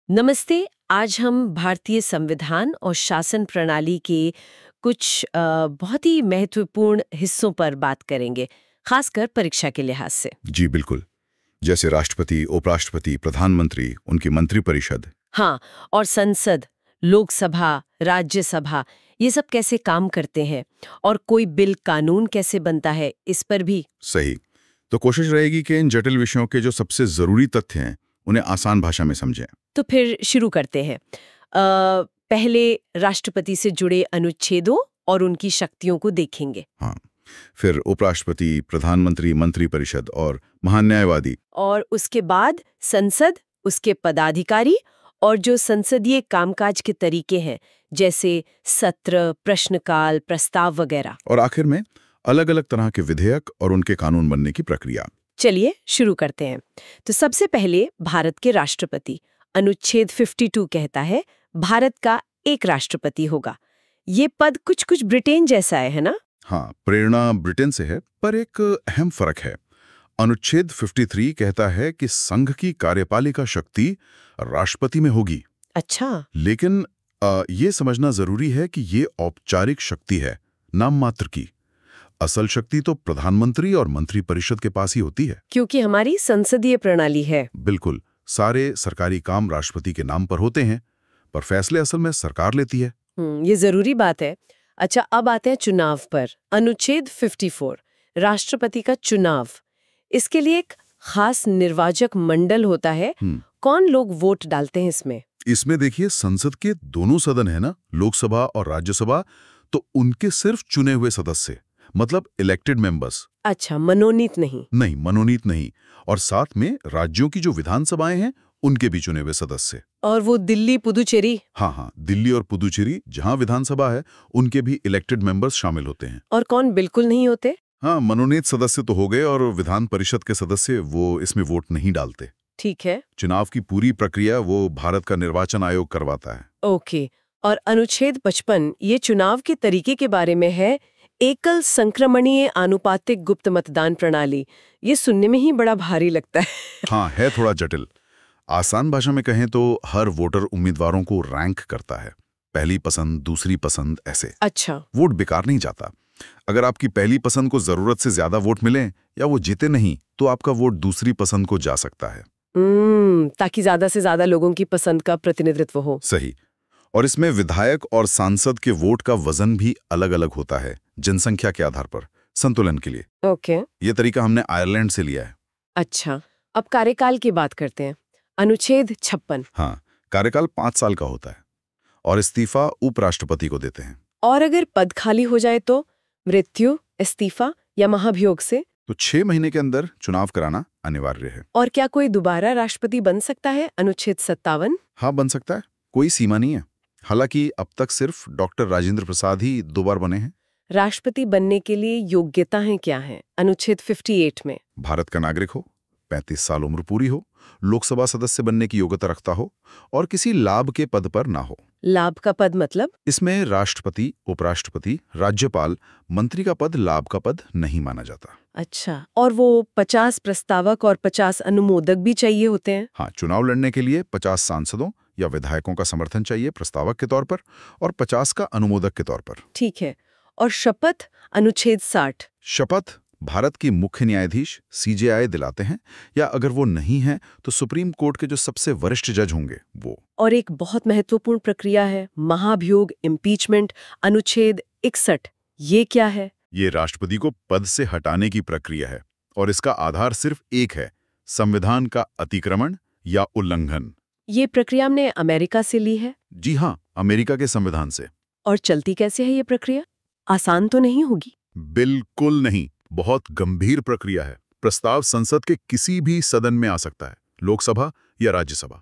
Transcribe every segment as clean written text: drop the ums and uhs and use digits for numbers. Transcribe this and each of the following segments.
नमस्ते। आज हम भारतीय संविधान और शासन प्रणाली के कुछ बहुत ही महत्वपूर्ण हिस्सों पर बात करेंगे, खासकर परीक्षा के लिहाज से। जी बिल्कुल। जैसे राष्ट्रपति, उपराष्ट्रपति, प्रधानमंत्री, उनकी मंत्रिपरिषद। हाँ, और संसद, लोकसभा, राज्यसभा, ये सब कैसे काम करते हैं और कोई बिल कानून कैसे बनता है, इस पर भी। सही। तो कोशिश रहेगी कि इन जटिल विषयों के जो सबसे जरूरी तथ्य हैं उन्हें आसान भाषा में समझें। तो फिर शुरू करते हैं। पहले राष्ट्रपति से जुड़े अनुच्छेदों और उनकी शक्तियों को देखेंगे। हाँ, फिर उपराष्ट्रपति, प्रधानमंत्री, मंत्रिपरिषद और महान्यायवादी। और उसके बाद संसद, उसके पदाधिकारी और जो संसदीय कामकाज के तरीके हैं, जैसे सत्र, प्रश्नकाल, प्रस्ताव वगैरह। और आखिर में अलग अलग तरह के विधेयक और उनके कानून बनने की प्रक्रिया। चलिए शुरू करते हैं। तो सबसे पहले भारत के राष्ट्रपति। अनुच्छेद 52 कहता है भारत का एक राष्ट्रपति होगा। ये पद कुछ कुछ ब्रिटेन जैसा है ना? हाँ, प्रेरणा ब्रिटेन से है, पर एक अहम फर्क है। अनुच्छेद 53 कहता है कि संघ की कार्यपालिका शक्ति राष्ट्रपति में होगी। अच्छा। लेकिन ये समझना जरूरी है कि ये औपचारिक शक्ति है, नाम मात्र की। असल शक्ति तो प्रधानमंत्री और मंत्रिपरिषद के पास ही होती है। क्योंकि हमारी संसदीय प्रणाली है। बिल्कुल। सारे सरकारी काम राष्ट्रपति के नाम पर होते हैं, पर फैसले असल में सरकार लेती है। ये जरूरी बात है। अच्छा, अब आते हैं चुनाव पर। अनुच्छेद 54, राष्ट्रपति का चुनाव। इसके लिए एक खास निर्वाचक मंडल होता है। कौन लोग वोट डालते हैं इसमें? इसमें देखिए, संसद के दोनों सदन है ना, लोकसभा और राज्यसभा, तो उनके सिर्फ चुने हुए सदस्य, मतलब इलेक्टेड मेंबर्स। अच्छा, मनोनीत नहीं? नहीं, मनोनीत नहीं। और साथ में राज्यों की जो विधानसभाएं हैं उनके भी चुने हुए सदस्य। और वो दिल्ली, पुदुचेरी? हाँ, दिल्ली और पुदुचेरी जहां विधानसभा है उनके भी इलेक्टेड मेंबर्स शामिल होते हैं। और कौन बिल्कुल नहीं होते? हाँ, मनोनीत सदस्य तो हो गए, और विधान परिषद के सदस्य वो इसमें वोट नहीं डालते। ठीक है। चुनाव की पूरी प्रक्रिया वो भारत का निर्वाचन आयोग करवाता है। ओके। और अनुच्छेद 55 ये चुनाव के तरीके के बारे में है। एकल संक्रमणीय आनुपातिक गुप्त मतदान प्रणाली। ये सुनने में ही बड़ा भारी लगता है। हाँ, है थोड़ा जटिल। आसान भाषा में कहें तो हर वोटर उम्मीदवारों को रैंक करता है, पहली पसंद, दूसरी पसंद, ऐसे। अच्छा। वोट बेकार नहीं जाता। अगर आपकी पहली पसंद को जरूरत से ज्यादा वोट मिले या वो जीते नहीं, तो आपका वोट दूसरी पसंद को जा सकता है। ताकि ज्यादा से ज्यादा लोगों की पसंद का प्रतिनिधित्व हो। सही। और इसमें विधायक और सांसद के वोट का वजन भी अलग अलग होता है, जनसंख्या के आधार पर, संतुलन के लिए। ओके। ये तरीका हमने आयरलैंड से लिया है। अच्छा, अब कार्यकाल की बात करते हैं। अनुच्छेद 56। हाँ, कार्यकाल 5 साल का होता है और इस्तीफा उपराष्ट्रपति को देते हैं। और अगर पद खाली हो जाए तो? मृत्यु, इस्तीफा या महाभियोग से? तो 6 महीने के अंदर चुनाव कराना अनिवार्य है। और क्या कोई दोबारा राष्ट्रपति बन सकता है? अनुच्छेद 57। हाँ, बन सकता है, कोई सीमा नहीं है। हालांकि अब तक सिर्फ डॉक्टर राजेंद्र प्रसाद ही 2 बार बने हैं। राष्ट्रपति बनने के लिए योग्यताएं क्या हैं? अनुच्छेद 58 में। भारत का नागरिक हो, 35 साल उम्र पूरी हो, लोकसभा सदस्य बनने की योग्यता रखता हो और किसी लाभ के पद पर ना हो। लाभ का पद मतलब? इसमें राष्ट्रपति, उपराष्ट्रपति, राज्यपाल, मंत्री का पद लाभ का पद नहीं माना जाता। अच्छा, और वो 50 प्रस्तावक और 50 अनुमोदक भी चाहिए होते हैं? हाँ, चुनाव लड़ने के लिए 50 सांसदों या विधायकों का समर्थन चाहिए प्रस्तावक के तौर पर, और 50 का अनुमोदक के तौर पर। ठीक है। और शपथ? अनुच्छेद 60। शपथ भारत की मुख्य न्यायाधीश CJI दिलाते हैं, या अगर वो नहीं है तो सुप्रीम कोर्ट के जो सबसे वरिष्ठ जज होंगे वो। और एक बहुत महत्वपूर्ण प्रक्रिया है महाभियोग, इम्पीचमेंट। अनुच्छेद 61। ये क्या है? ये राष्ट्रपति को पद से हटाने की प्रक्रिया है, और इसका आधार सिर्फ एक है, संविधान का अतिक्रमण या उल्लंघन। ये प्रक्रिया हमने अमेरिका से ली है? जी हाँ, अमेरिका के संविधान से। और चलती कैसे है ये प्रक्रिया? आसान तो नहीं होगी? बिल्कुल नहीं, बहुत गंभीर प्रक्रिया है। प्रस्ताव संसद के किसी भी सदन में आ सकता है, लोकसभा या राज्यसभा।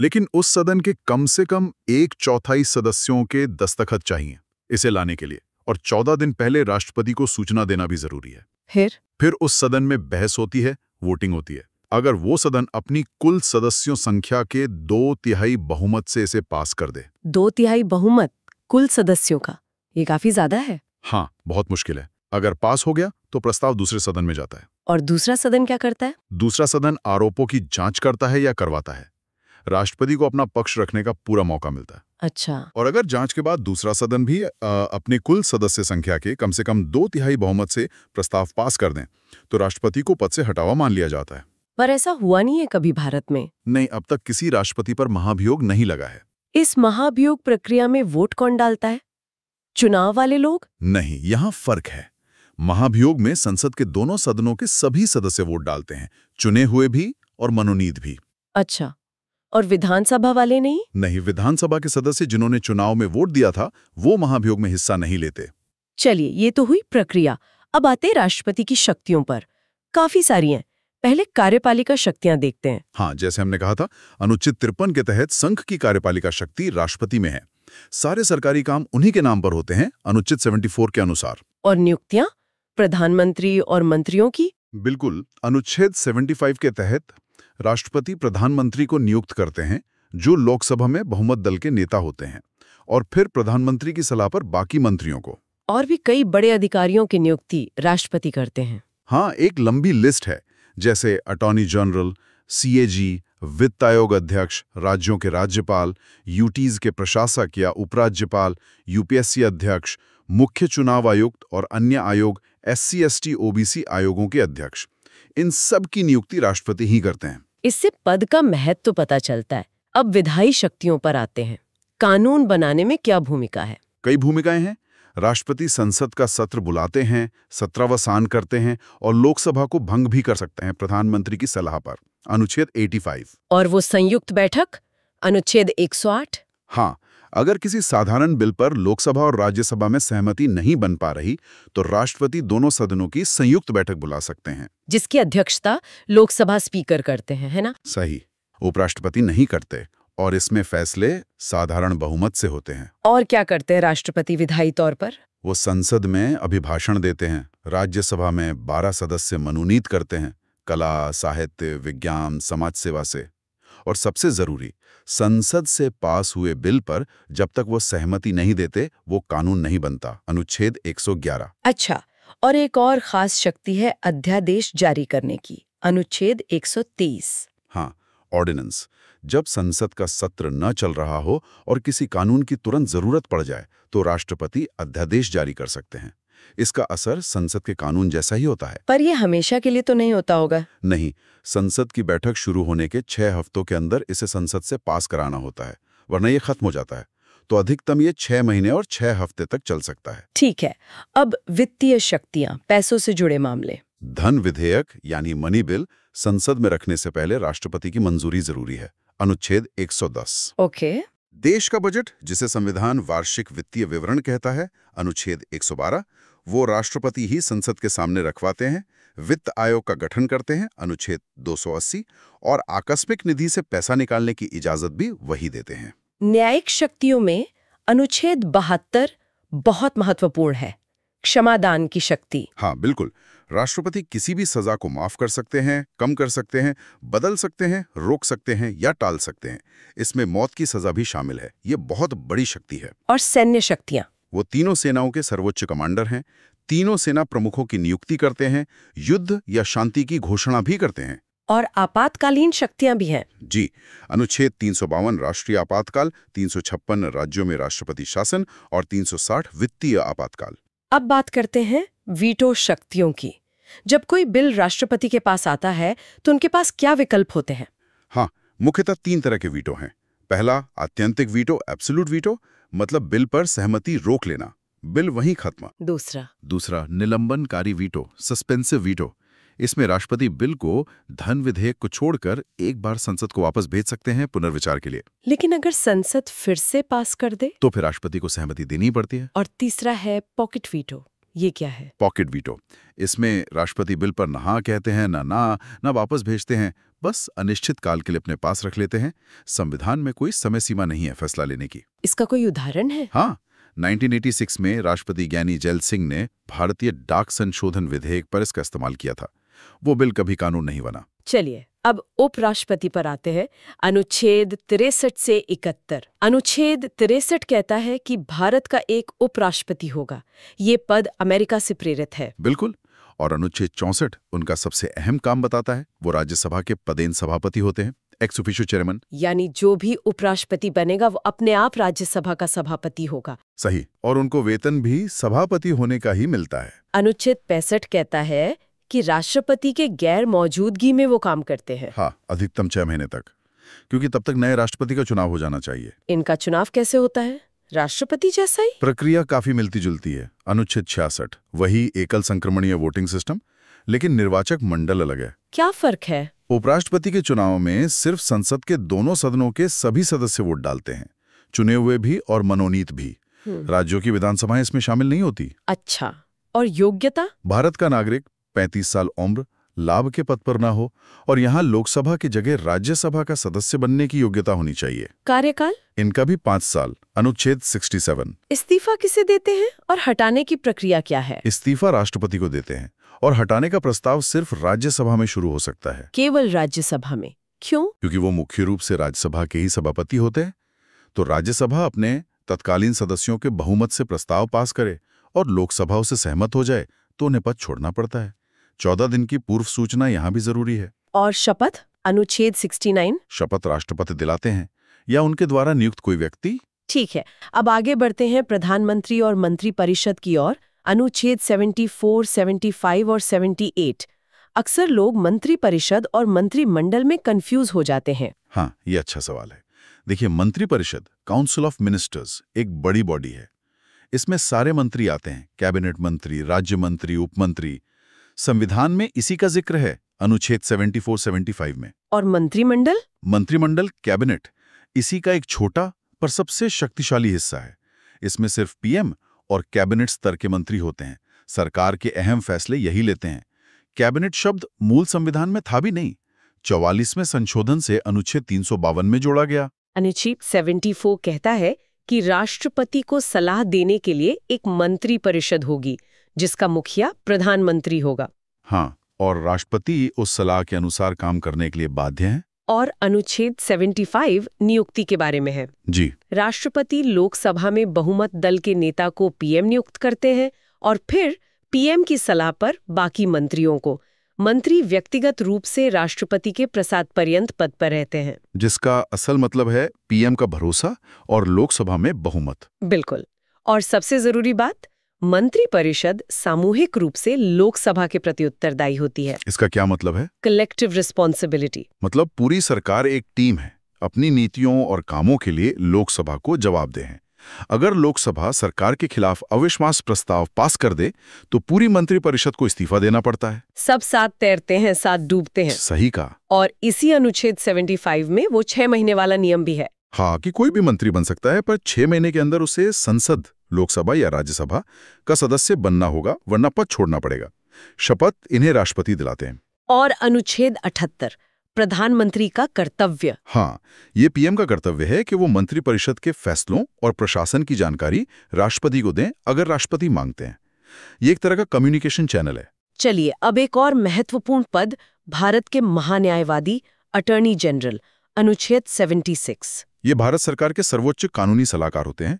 लेकिन उस सदन के कम से कम 1/4 सदस्यों के दस्तखत चाहिए इसे लाने के लिए, और 14 दिन पहले राष्ट्रपति को सूचना देना भी जरूरी है। फिर उस सदन में बहस होती है, वोटिंग होती है। अगर वो सदन अपनी कुल सदस्यों संख्या के 2/3 बहुमत से इसे पास कर दे। 2/3 बहुमत कुल सदस्यों का? ये काफी ज्यादा है। हाँ, बहुत मुश्किल है। अगर पास हो गया तो प्रस्ताव दूसरे सदन में जाता है। और दूसरा सदन क्या करता है? दूसरा सदन आरोपों की जांच करता है या करवाता है। राष्ट्रपति को अपना पक्ष रखने का पूरा मौका मिलता है। अच्छा। और अगर जांच के बाद दूसरा सदन भी अपनी कुल सदस्य संख्या के कम से कम 2/3 बहुमत से प्रस्ताव पास कर दें तो राष्ट्रपति को पद से हटावा मान लिया जाता है। पर ऐसा हुआ नहीं है कभी भारत में? नहीं, अब तक किसी राष्ट्रपति पर महाभियोग नहीं लगा है। इस महाभियोग प्रक्रिया में वोट कौन डालता है? चुनाव वाले लोग? नहीं, यहाँ फर्क है। महाभियोग में संसद के दोनों सदनों के सभी सदस्य वोट डालते हैं, चुने हुए भी और मनोनीत भी। अच्छा, और विधानसभा वाले नहीं? नहीं, विधानसभा के सदस्य जिन्होंने चुनाव में वोट दिया था वो महाभियोग में हिस्सा नहीं लेते। चलिए, ये तो हुई प्रक्रिया। अब आते राष्ट्रपति की शक्तियों पर। काफी सारी हैं। पहले कार्यपालिका शक्तियां देखते हैं। हाँ, जैसे हमने कहा था, अनुच्छेद 53 के तहत संघ की कार्यपालिका शक्ति राष्ट्रपति में है। सारे सरकारी काम उन्हीं के नाम पर होते हैं, अनुच्छेद 74 के अनुसार। और नियुक्तियां प्रधानमंत्री और मंत्रियों की? बिल्कुल, अनुच्छेद 75 के तहत राष्ट्रपति प्रधानमंत्री को नियुक्त करते हैं, जो लोकसभा में बहुमत दल के नेता होते हैं, और फिर प्रधानमंत्री की सलाह पर बाकी मंत्रियों को। और भी कई बड़े अधिकारियों की नियुक्ति राष्ट्रपति करते हैं। हाँ, एक लंबी लिस्ट है, जैसे अटॉर्नी जनरल, सीएजी, वित्त आयोग अध्यक्ष, राज्यों के राज्यपाल, यूटीज के प्रशासक या उपराज्यपाल, यूपीएससी अध्यक्ष, मुख्य चुनाव आयुक्त और अन्य आयोग, एससी, एसटी, ओबीसी आयोगों के अध्यक्ष। इन सब की नियुक्ति राष्ट्रपति ही करते हैं। इससे पद का महत्व तो पता चलता है। अब विधायी शक्तियों पर आते हैं। कानून बनाने में क्या भूमिका है? कई भूमिकाएं हैं। राष्ट्रपति संसद का सत्र बुलाते हैं, सत्रावसान करते हैं और लोकसभा को भंग भी कर सकते हैं प्रधानमंत्री की सलाह पर, अनुच्छेद 85। और वो संयुक्त बैठक, अनुच्छेद 108? हाँ, अगर किसी साधारण बिल पर लोकसभा और राज्यसभा में सहमति नहीं बन पा रही तो राष्ट्रपति दोनों सदनों की संयुक्त बैठक बुला सकते हैं, जिसकी अध्यक्षता लोकसभा स्पीकर करते हैं, है ना? सही। उपराष्ट्रपति नहीं करते और इसमें फैसले साधारण बहुमत से होते हैं। और क्या करते हैं राष्ट्रपति विधायी तौर पर? वो संसद में अभिभाषण देते हैं, राज्यसभा में 12 सदस्य मनोनीत करते हैं, कला, साहित्य, विज्ञान, समाज सेवा से। और सबसे जरूरी, संसद से पास हुए बिल पर जब तक वो सहमति नहीं देते वो कानून नहीं बनता, अनुच्छेद 111। अच्छा, और एक और खास शक्ति है अध्यादेश जारी करने की, अनुच्छेद 123। हाँ, ऑर्डिनेंस। जब संसद का सत्र न चल रहा हो और किसी कानून की तुरंत जरूरत पड़ जाए तो राष्ट्रपति अध्यादेश जारी कर सकते हैं। इसका असर संसद के कानून जैसा ही होता है। पर यह हमेशा के लिए तो नहीं होता होगा? नहीं, संसद की बैठक शुरू होने के 6 हफ्तों के अंदर इसे संसद से पास कराना होता है, वरना ये खत्म हो जाता है। तो अधिकतम ये 6 महीने और 6 हफ्ते तक चल सकता है। ठीक है। अब वित्तीय शक्तियां, पैसों से जुड़े मामले। धन विधेयक यानी मनी बिल संसद में रखने से पहले राष्ट्रपति की मंजूरी जरूरी है, अनुच्छेद 110। ओके। देश का बजट, जिसे संविधान वार्षिक वित्तीय विवरण कहता है, अनुच्छेद 112, वो राष्ट्रपति ही संसद के सामने रखवाते हैं। वित्त आयोग का गठन करते हैं, अनुच्छेद 280, और आकस्मिक निधि से पैसा निकालने की इजाजत भी वही देते हैं। न्यायिक शक्तियों में अनुच्छेद 72 बहुत महत्वपूर्ण है, क्षमादान की शक्ति। हाँ, बिल्कुल। राष्ट्रपति किसी भी सजा को माफ कर सकते हैं, कम कर सकते हैं, बदल सकते हैं, रोक सकते हैं या टाल सकते हैं। इसमें मौत की सजा भी शामिल है। ये बहुत बड़ी शक्ति है। और सैन्य शक्तियां? वो तीनों सेनाओं के सर्वोच्च कमांडर हैं। तीनों सेना प्रमुखों की नियुक्ति करते हैं, युद्ध या शांति की घोषणा भी करते हैं। और आपातकालीन शक्तियां भी हैं? जी, अनुच्छेद 352 राष्ट्रीय आपातकाल, 356 राज्यों में राष्ट्रपति शासन और 360 वित्तीय आपातकाल। अब बात करते हैं वीटो शक्तियों की। जब कोई बिल राष्ट्रपति के पास आता है तो उनके पास क्या विकल्प होते हैं? हाँ, मुख्यतः 3 तरह के वीटो हैं। पहला, आत्यंतिक वीटो, एब्सोल्यूट वीटो, मतलब बिल पर सहमति रोक लेना, बिल वहीं खत्म। दूसरा, निलंबनकारी वीटो, सस्पेंसिव वीटो। इसमें राष्ट्रपति बिल को, धन विधेयक को छोड़कर एक बार संसद को वापस भेज सकते हैं पुनर्विचार के लिए। लेकिन अगर संसद फिर से पास कर दे तो फिर राष्ट्रपति को सहमति देनी पड़ती है। और तीसरा है पॉकेट वीटो। ये क्या है? पॉकेट वीटो, इसमें राष्ट्रपति बिल पर ना हाँ कहते हैं, ना वापस भेजते हैं, बस अनिश्चित काल के लिए अपने पास रख लेते हैं। संविधान में कोई समय सीमा नहीं है फैसला लेने की। इसका कोई उदाहरण है? हाँ, 1986 में राष्ट्रपति ज्ञानी जैल सिंह ने भारतीय डाक संशोधन विधेयक पर इसका इस्तेमाल किया था। वो बिल कभी कानून नहीं बना। चलिए, अब उपराष्ट्रपति पर आते हैं, अनुच्छेद 63 से 71। अनुच्छेद 63 कहता है कि भारत का एक उपराष्ट्रपति होगा। ये पद अमेरिका से प्रेरित है। बिल्कुल। और अनुच्छेद 64 उनका सबसे अहम काम बताता है। वो राज्यसभा के पदेन सभापति होते हैं, एक्स ऑफिशियो चेयरमैन। यानी जो भी उपराष्ट्रपति बनेगा वो अपने आप राज्यसभा का सभापति होगा। सही, और उनको वेतन भी सभापति होने का ही मिलता है। अनुच्छेद 65 कहता है कि राष्ट्रपति के गैर मौजूदगी में वो काम करते हैं। हाँ, अधिकतम 6 महीने तक, क्योंकि तब तक नए राष्ट्रपति का चुनाव हो जाना चाहिए। इनका चुनाव कैसे होता है? राष्ट्रपति जैसा ही? प्रक्रिया काफी मिलती जुलती है। अनुच्छेद 66 वही एकल संक्रमणीय वोटिंग सिस्टम, लेकिन निर्वाचक मंडल अलग है। क्या फर्क है? उपराष्ट्रपति के चुनाव में सिर्फ संसद के दोनों सदनों के सभी सदस्य वोट डालते हैं, चुने हुए भी और मनोनीत भी। राज्यों की विधानसभाएं इसमें शामिल नहीं होती। अच्छा, और योग्यता? भारत का नागरिक 35 साल उम्र, लाभ के पद पर ना हो और यहाँ लोकसभा की जगह राज्यसभा का सदस्य बनने की योग्यता होनी चाहिए। कार्यकाल? इनका भी 5 साल। अनुच्छेद 67। इस्तीफा किसे देते हैं और हटाने की प्रक्रिया क्या है? इस्तीफा राष्ट्रपति को देते हैं और हटाने का प्रस्ताव सिर्फ राज्यसभा में शुरू हो सकता है। केवल राज्यसभा में? क्यों? क्योंकि वो मुख्य रूप से राज्यसभा के ही सभापति होते हैं। तो राज्यसभा अपने तत्कालीन सदस्यों के बहुमत से प्रस्ताव पास करे और लोकसभा उसे सहमत हो जाए तो उन्हें पद छोड़ना पड़ता है। 14 दिन की पूर्व सूचना यहाँ भी जरूरी है। और शपथ? अनुच्छेद 69। शपथ राष्ट्रपति दिलाते हैं या उनके द्वारा नियुक्त कोई व्यक्ति। ठीक है, अब आगे बढ़ते हैं प्रधानमंत्री और मंत्रिपरिषद की ओर। अनुच्छेद 74, 75 और 78। अक्सर लोग मंत्रिपरिषद और मंत्रिमंडल में कंफ्यूज हो जाते हैं। हाँ, ये अच्छा सवाल है। देखिए, मंत्रिपरिषद काउंसिल ऑफ मिनिस्टर्स एक बड़ी बॉडी है। इसमें सारे मंत्री आते हैं, कैबिनेट मंत्री, राज्य मंत्री, उपमंत्री। संविधान में इसी का जिक्र है, अनुच्छेद 74, 75 में। और मंत्रिमंडल? मंत्रिमंडल, कैबिनेट, इसी का एक छोटा पर सबसे शक्तिशाली हिस्सा है। इसमें सिर्फ पीएम और कैबिनेट स्तर के मंत्री होते हैं। सरकार के अहम फैसले यही लेते हैं। कैबिनेट शब्द मूल संविधान में था भी नहीं, 44वें संशोधन से अनुच्छेद 352 में जोड़ा गया। अनुच्छेद 74 कहता है कि राष्ट्रपति को सलाह देने के लिए एक मंत्रिपरिषद होगी, जिसका मुखिया प्रधानमंत्री होगा। हाँ, और राष्ट्रपति उस सलाह के अनुसार काम करने के लिए बाध्य हैं। और अनुच्छेद 75 नियुक्ति के बारे में है। जी। राष्ट्रपति लोकसभा में बहुमत दल के नेता को पीएम नियुक्त करते हैं और फिर पीएम की सलाह पर बाकी मंत्रियों को। मंत्री व्यक्तिगत रूप से राष्ट्रपति के प्रसाद पर्यंत पद पर रहते हैं, जिसका असल मतलब है पीएम का भरोसा और लोकसभा में बहुमत। बिल्कुल। और सबसे जरूरी बात, मंत्रिपरिषद सामूहिक रूप से लोकसभा के प्रति उत्तरदायी होती है। इसका क्या मतलब है? Collective responsibility. मतलब पूरी सरकार एक टीम है, अपनी नीतियों और कामों के लिए लोकसभा को जवाबदेह है। अगर लोकसभा सरकार के खिलाफ अविश्वास प्रस्ताव पास कर दे तो पूरी मंत्रिपरिषद को इस्तीफा देना पड़ता है। सब साथ तैरते हैं, साथ डूबते हैं। सही कहा। और इसी अनुच्छेद 75 में वो 6 महीने वाला नियम भी है। हाँ, कि कोई भी मंत्री बन सकता है, पर 6 महीने के अंदर उसे संसद, लोकसभा या राज्यसभा का सदस्य बनना होगा, वरना पद छोड़ना पड़ेगा। शपथ इन्हें राष्ट्रपति दिलाते हैं। और अनुच्छेद 78, प्रधानमंत्री का कर्तव्य। हाँ, ये पीएम का कर्तव्य है कि वो मंत्रिपरिषद के फैसलों और प्रशासन की जानकारी राष्ट्रपति को दें अगर राष्ट्रपति मांगते हैं। ये एक तरह का कम्युनिकेशन चैनल है। चलिए, अब एक और महत्वपूर्ण पद, भारत के महान्यायवादी, अटॉर्नी जनरल, अनुच्छेद 76। ये भारत सरकार के सर्वोच्च कानूनी सलाहकार होते हैं।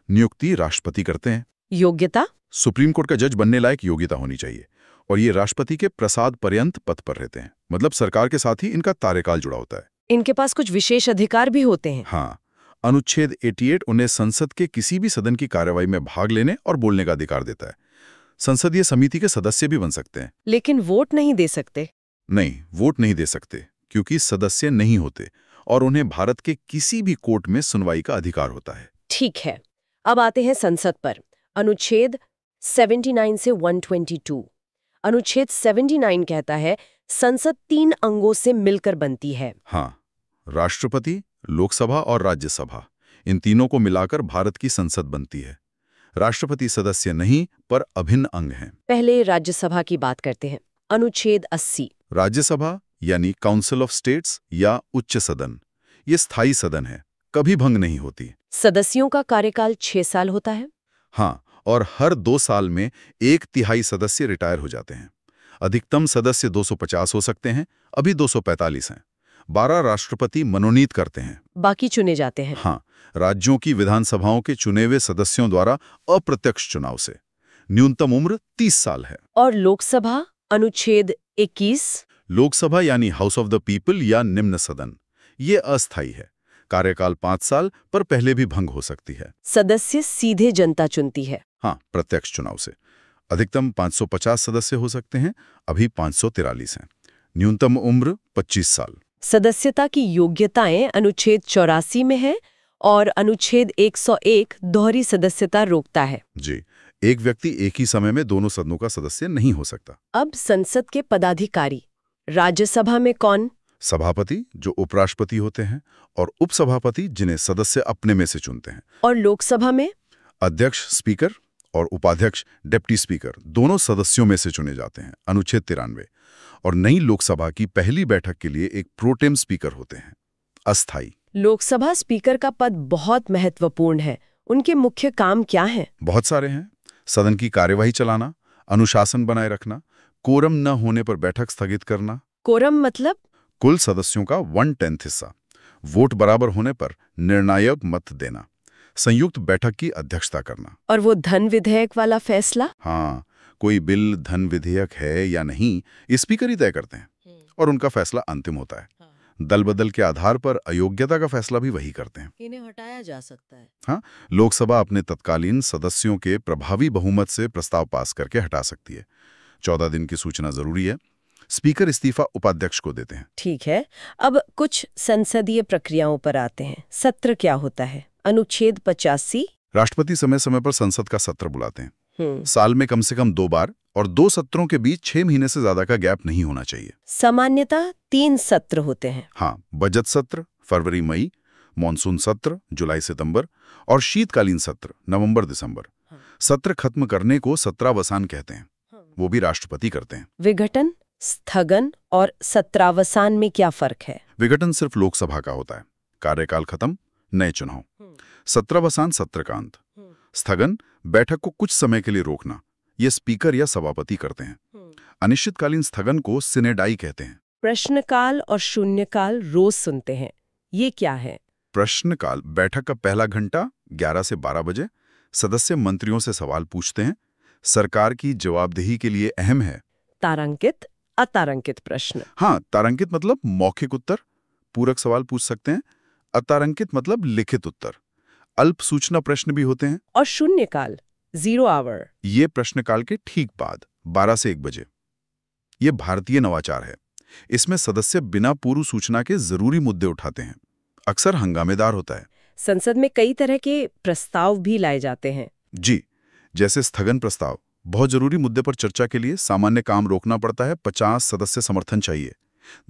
नियुक्ति राष्ट्रपति करते हैं। योग्यता? सुप्रीम कोर्ट का जज बनने लायक योग्यता होनी चाहिए और ये राष्ट्रपति के प्रसाद पर्यंत पद पर रहते हैं। मतलब सरकार के साथ ही इनका कार्यकाल जुड़ा होता है। इनके पास कुछ विशेष अधिकार भी होते हैं। हाँ, अनुच्छेद 88 उन्हें संसद के किसी भी सदन की कार्यवाही में भाग लेने और बोलने का अधिकार देता है। संसदीय समिति के सदस्य भी बन सकते हैं, लेकिन वोट नहीं दे सकते। नहीं, वोट नहीं दे सकते क्योंकि सदस्य नहीं होते और उन्हें भारत के किसी भी कोर्ट में सुनवाई का अधिकार होता है। ठीक है, अब आते हैं संसद पर। अनुच्छेद 79 से 122। अनुच्छेद 79 कहता है संसद 3 अंगों से मिलकर बनती है। हाँ, राष्ट्रपति, लोकसभा और राज्यसभा, इन तीनों को मिलाकर भारत की संसद बनती है। राष्ट्रपति सदस्य नहीं पर अभिन्न अंग हैं। पहले राज्यसभा की बात करते हैं। अनुच्छेद 80। राज्यसभा यानी काउंसिल ऑफ स्टेट्स या उच्च सदन, ये स्थायी सदन है, कभी भंग नहीं होती। सदस्यों का कार्यकाल 6 साल होता है। हाँ, और हर 2 साल में 1/3 सदस्य रिटायर हो जाते हैं। अधिकतम सदस्य 250 हो सकते हैं, अभी 245 हैं। 12 राष्ट्रपति मनोनीत करते हैं, बाकी चुने जाते हैं। हाँ, राज्यों की विधानसभाओं के चुने हुए सदस्यों द्वारा अप्रत्यक्ष चुनाव से। न्यूनतम उम्र 30 साल है। और लोकसभा, अनुच्छेद 21। लोकसभा यानी हाउस ऑफ द पीपल या निम्न सदन, ये अस्थायी है। कार्यकाल 5 साल पर पहले भी भंग हो सकती है। सदस्य सीधे जनता चुनती है। हाँ, प्रत्यक्ष चुनाव से। अधिकतम 550 सदस्य हो सकते हैं, अभी 543 हैं। न्यूनतम उम्र 25 साल। सदस्यता की योग्यताएं अनुच्छेद 84 में है और अनुच्छेद 101 दोहरी सदस्यता रोकता है। जी, एक व्यक्ति एक ही समय में दोनों सदनों का सदस्य नहीं हो सकता। अब संसद के पदाधिकारी। राज्यसभा में कौन? सभापति, जो उपराष्ट्रपति होते हैं, और उपसभापति, जिन्हें सदस्य अपने में से चुनते हैं। और लोकसभा में? अध्यक्ष, स्पीकर, और उपाध्यक्ष, डिप्टी स्पीकर, दोनों सदस्यों में से चुने जाते हैं। अनुच्छेद 93। और नई लोकसभा की पहली बैठक के लिए एक प्रोटेम स्पीकर होते हैं, अस्थायी। लोकसभा स्पीकर का पद बहुत महत्वपूर्ण है। उनके मुख्य काम क्या हैं? बहुत सारे हैं। सदन की कार्यवाही चलाना, अनुशासन बनाए रखना, कोरम न होने पर बैठक स्थगित करना। कोरम मतलब? कुल सदस्यों का 1/10 हिस्सा। वोट बराबर होने पर निर्णायक मत देना। संयुक्त बैठक की अध्यक्षता करना। और वो धन विधेयक वाला फैसला? हाँ, कोई बिल धन विधेयक है या नहीं, स्पीकर ही तय करते हैं और उनका फैसला अंतिम होता है। दल बदल के आधार पर अयोग्यता का फैसला भी वही करते हैं। इन्हें हटाया जा सकता है। हाँ, लोकसभा अपने तत्कालीन सदस्यों के प्रभावी बहुमत से प्रस्ताव पास करके हटा सकती है। 14 दिन की सूचना जरूरी है। स्पीकर इस्तीफा उपाध्यक्ष को देते हैं। ठीक है, अब कुछ संसदीय प्रक्रियाओं पर आते हैं। सत्र क्या होता है? अनुच्छेद 85। राष्ट्रपति समय समय पर संसद का सत्र बुलाते हैं। साल में कम से कम 2 बार, और 2 सत्रों के बीच 6 महीने से ज्यादा का गैप नहीं होना चाहिए। सामान्यतः 3 सत्र होते हैं। हाँ, बजट सत्र फरवरी मई, मॉनसून सत्र जुलाई सितंबर, और शीतकालीन सत्र नवंबर दिसंबर। सत्र खत्म करने को सत्रावसान कहते हैं। वो भी राष्ट्रपति करते हैं। विघटन, स्थगन और सत्रावसान में क्या फर्क है? विघटन सिर्फ लोकसभा का होता है, कार्यकाल खत्म, नए चुनाव। सत्रावसान सत्र का अंत। स्थगन, बैठक को कुछ समय के लिए रोकना, ये स्पीकर या सभापति करते हैं। अनिश्चितकालीन स्थगन को सिनेडाई कहते हैं। प्रश्नकाल और शून्यकाल रोज सुनते हैं, ये क्या है? प्रश्नकाल बैठक का पहला घंटा 11 से 12 बजे। सदस्य मंत्रियों से सवाल पूछते हैं, सरकार की जवाबदेही के लिए अहम है। तारांकित, अतारांकित प्रश्न। हाँ, तारांकित मतलब मौखिक उत्तर, पूरक सवाल पूछ सकते हैं। अतारांकित मतलब लिखित उत्तर। अल्प सूचना प्रश्न भी होते हैं। और शून्यकाल, 0 आवर, ये प्रश्नकाल के ठीक बाद 12 से 1 बजे। ये भारतीय नवाचार है। इसमें सदस्य बिना पूर्व सूचना के जरूरी मुद्दे उठाते हैं। अक्सर हंगामेदार होता है। संसद में कई तरह के प्रस्ताव भी लाए जाते हैं। जी, जैसे स्थगन प्रस्ताव। बहुत जरूरी मुद्दे पर चर्चा के लिए सामान्य काम रोकना पड़ता है, 50 सदस्य समर्थन चाहिए।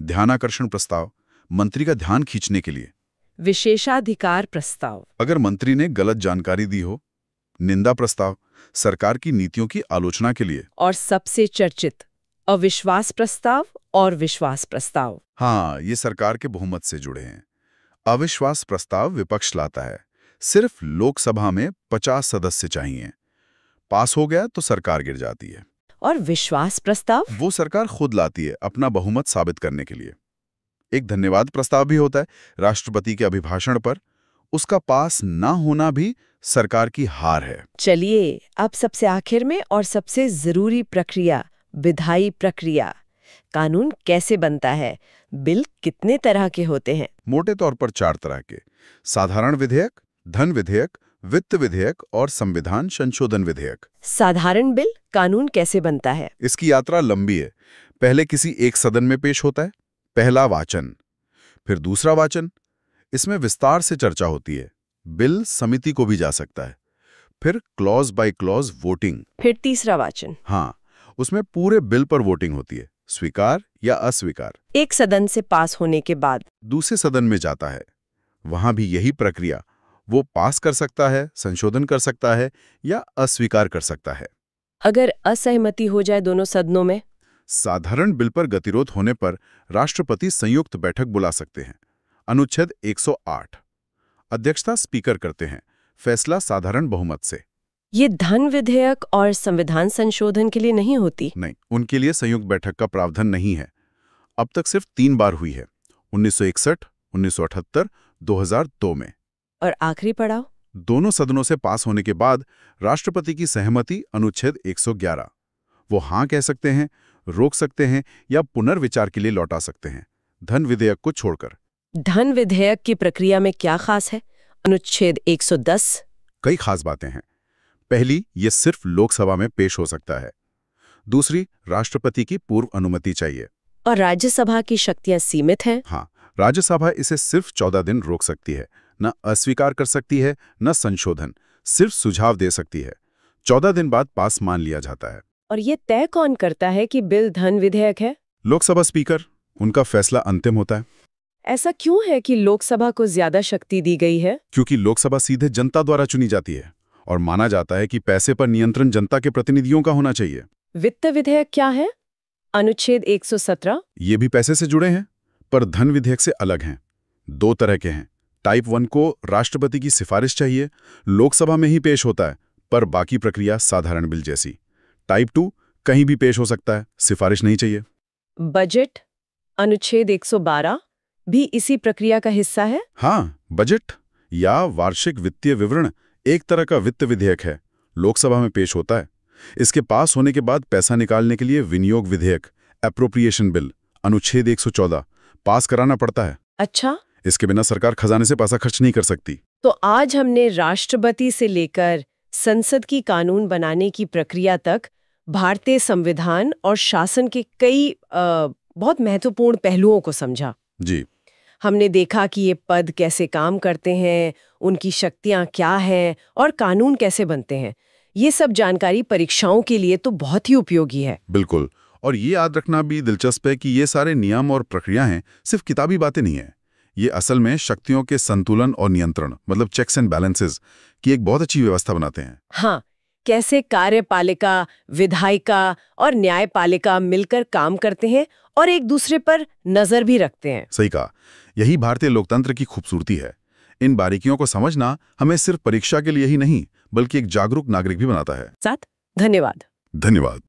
ध्यानाकर्षण प्रस्ताव, मंत्री का ध्यान खींचने के लिए। विशेषाधिकार प्रस्ताव, अगर मंत्री ने गलत जानकारी दी हो। निंदा प्रस्ताव, सरकार की नीतियों की आलोचना के लिए। और सबसे चर्चित अविश्वास प्रस्ताव और विश्वास प्रस्ताव। हाँ, ये सरकार के बहुमत से जुड़े हैं। अविश्वास प्रस्ताव विपक्ष लाता है। सिर्फ लोकसभा में 50 सदस्य चाहिए। पास हो गया तो सरकार गिर जाती है। और विश्वास प्रस्ताव? वो सरकार खुद लाती है, अपना बहुमत साबित करने के लिए। एक धन्यवाद प्रस्ताव भी होता है राष्ट्रपति के अभिभाषण पर। उसका पास ना होना भी सरकार की हार है। चलिए, अब सबसे आखिर में और सबसे जरूरी प्रक्रिया, विधायी प्रक्रिया। कानून कैसे बनता है? बिल कितने तरह के होते हैं? मोटे तौर पर 4 तरह के: साधारण विधेयक, धन विधेयक, वित्त विधेयक और संविधान संशोधन विधेयक। साधारण बिल कानून कैसे बनता है? इसकी यात्रा लंबी है। पहले किसी एक सदन में पेश होता है, पहला वाचन, फिर दूसरा वाचन, इसमें विस्तार से चर्चा होती है। बिल समिति को भी जा सकता है। फिर क्लॉज बाय क्लॉज वोटिंग। फिर तीसरा वाचन। हाँ, उसमें पूरे बिल पर वोटिंग होती है, स्वीकार या अस्वीकार। एक सदन से पास होने के बाद दूसरे सदन में जाता है। वहां भी यही प्रक्रिया। वो पास कर सकता है, संशोधन कर सकता है या अस्वीकार कर सकता है। अगर असहमति हो जाए दोनों सदनों में? साधारण बिल पर गतिरोध होने पर राष्ट्रपति संयुक्त बैठक बुला सकते हैं। अनुच्छेद 108। अध्यक्षता स्पीकर करते हैं। फैसला साधारण बहुमत से। ये धन विधेयक और संविधान संशोधन के लिए नहीं होती? नहीं, उनके लिए संयुक्त बैठक का प्रावधान नहीं है। अब तक सिर्फ 3 बार हुई है, 1961, 1978, 2002 में। और आखिरी पड़ाव? दोनों सदनों से पास होने के बाद राष्ट्रपति की सहमति, अनुच्छेद 111। वो हाँ कह सकते हैं, रोक सकते हैं या पुनर्विचार के लिए लौटा सकते हैं, धन विधेयक को छोड़कर। धन विधेयक की प्रक्रिया में क्या खास है? अनुच्छेद 110। कई खास बातें हैं। पहली, ये सिर्फ लोकसभा में पेश हो सकता है। दूसरी, राष्ट्रपति की पूर्व अनुमति चाहिए। और राज्यसभा की शक्तियां सीमित हैं। हाँ, राज्यसभा इसे सिर्फ 14 दिन रोक सकती है, न अस्वीकार कर सकती है न संशोधन, सिर्फ सुझाव दे सकती है। 14 दिन बाद पास मान लिया जाता है। और ये तय कौन करता है कि बिल धन विधेयक है? लोकसभा स्पीकर, उनका फैसला अंतिम होता है। ऐसा क्यों है कि लोकसभा को ज्यादा शक्ति दी गई है? क्योंकि लोकसभा सीधे जनता द्वारा चुनी जाती है और माना जाता है कि पैसे पर नियंत्रण जनता के प्रतिनिधियों का होना चाहिए। वित्त विधेयक क्या है? अनुच्छेद 117। ये भी पैसे से जुड़े हैं, पर धन विधेयक से अलग हैं। 2 तरह के हैं। टाइप 1 को राष्ट्रपति की सिफारिश चाहिए, लोकसभा में ही पेश होता है, पर बाकी प्रक्रिया साधारण बिल जैसी। टाइप 2 कहीं भी पेश हो सकता है, सिफारिश नहीं चाहिए। बजट अनुच्छेद 112 भी इसी प्रक्रिया का हिस्सा है? हाँ, बजट या वार्षिक वित्तीय विवरण एक तरह का वित्त विधेयक है, लोकसभा में पेश होता है। इसके पास होने के बाद पैसा निकालने के लिए विनियोग विधेयक, एप्रोप्रिएशन बिल, अनुच्छेद 114 पास कराना पड़ता है। अच्छा, इसके बिना सरकार खजाने से पैसा खर्च नहीं कर सकती। तो आज हमने राष्ट्रपति से लेकर संसद की कानून बनाने की प्रक्रिया तक भारतीय संविधान और शासन के कई बहुत महत्वपूर्ण पहलुओं को समझा। जी, हमने देखा कि ये पद कैसे काम करते हैं, उनकी शक्तियां क्या हैं और कानून कैसे बनते हैं। ये सब जानकारी परीक्षाओं के लिए तो बहुत ही उपयोगी है। बिल्कुल। और ये याद रखना भी दिलचस्प है कि ये सारे नियम और प्रक्रियाएं सिर्फ किताबी बातें नहीं है। ये असल में शक्तियों के संतुलन और नियंत्रण, मतलब चेक्स एंड बैलेंसेस की एक बहुत अच्छी व्यवस्था बनाते हैं। हाँ, कैसे कार्यपालिका, विधायिका और न्यायपालिका मिलकर काम करते हैं और एक दूसरे पर नजर भी रखते हैं। सही कहा। यही भारतीय लोकतंत्र की खूबसूरती है। इन बारीकियों को समझना हमें सिर्फ परीक्षा के लिए ही नहीं, बल्कि एक जागरूक नागरिक भी बनाता है। धन्यवाद। धन्यवाद।